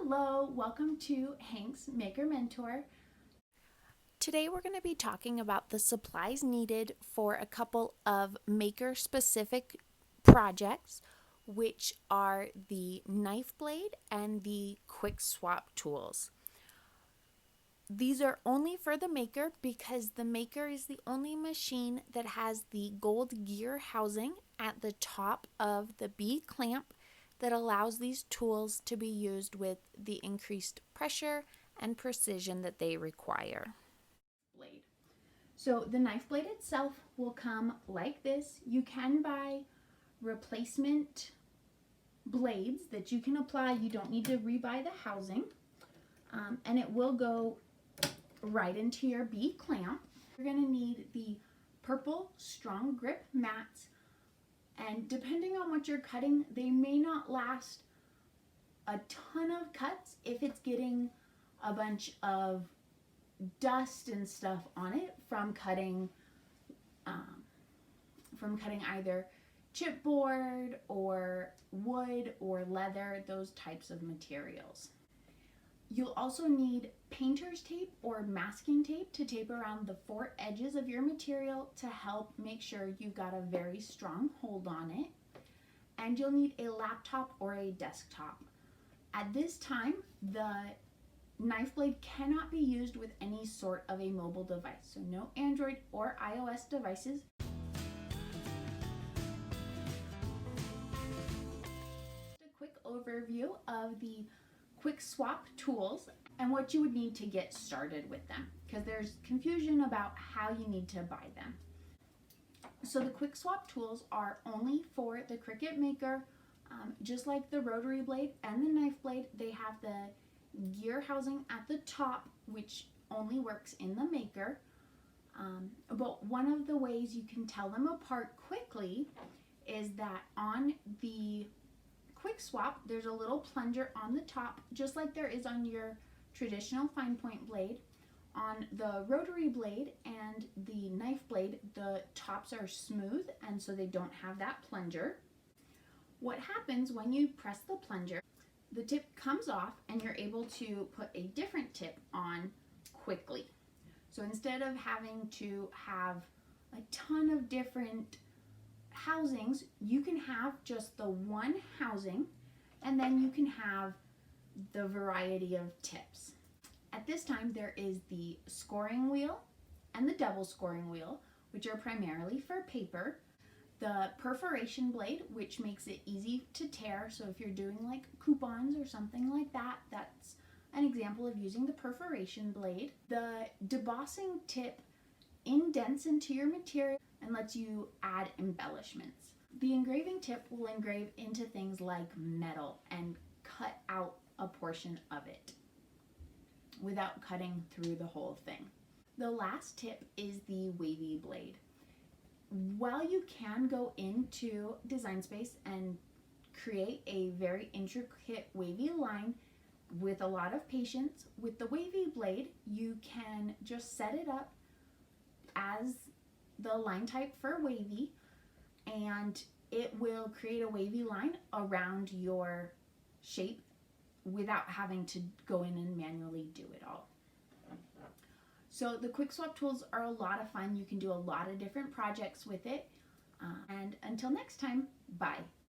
Hello, welcome to Hank's Maker Mentor. Today we're going to be talking about the supplies needed for a couple of maker-specific projects, which are the knife blade and the QuickSwap tools. These are only for the Maker because the Maker is the only machine that has the gold gear housing at the top of the B clamp that allows these tools to be used with the increased pressure and precision that they require. Blade. So the knife blade itself will come like this. You can buy replacement blades that you can apply. You don't need to rebuy the housing, and it will go right into your B clamp. You're going to need the purple StrongGrip mats. And depending on what you're cutting, they may not last a ton of cuts if it's getting a bunch of dust and stuff on it from cutting either chipboard or wood or leather, those types of materials. You'll also need painter's tape or masking tape to tape around the four edges of your material to help make sure you've got a very strong hold on it. And you'll need a laptop or a desktop. At this time, the knife blade cannot be used with any sort of a mobile device, so no Android or iOS devices. A quick overview of the QuickSwap tools and what you would need to get started with them, because there's confusion about how you need to buy them. So the QuickSwap tools are only for the Cricut Maker. Just like the rotary blade and the knife blade, they have the gear housing at the top, which only works in the Maker. But one of the ways you can tell them apart quickly is that on the QuickSwap, there's a little plunger on the top, just like there is on your traditional fine point blade. On the rotary blade and the knife blade, the tops are smooth, and so they don't have that plunger. What happens when you press the plunger, the tip comes off and you're able to put a different tip on quickly. So instead of having to have a ton of different housings, you can have just the one housing, and then you can have the variety of tips. At this time, there is the scoring wheel and the double scoring wheel, which are primarily for paper. The perforation blade, which makes it easy to tear, so if you're doing like coupons or something like that, that's an example of using the perforation blade. The debossing tip indents into your material and lets you add embellishments. The engraving tip will engrave into things like metal and cut out a portion of it without cutting through the whole thing. The last tip is the Wavy Blade. While you can go into Design Space and create a very intricate wavy line with a lot of patience, with the Wavy Blade, you can just set it up as the line type for wavy, and it will create a wavy line around your shape without having to go in and manually do it all. So the QuickSwap tools are a lot of fun. You can do a lot of different projects with it. And until next time, bye.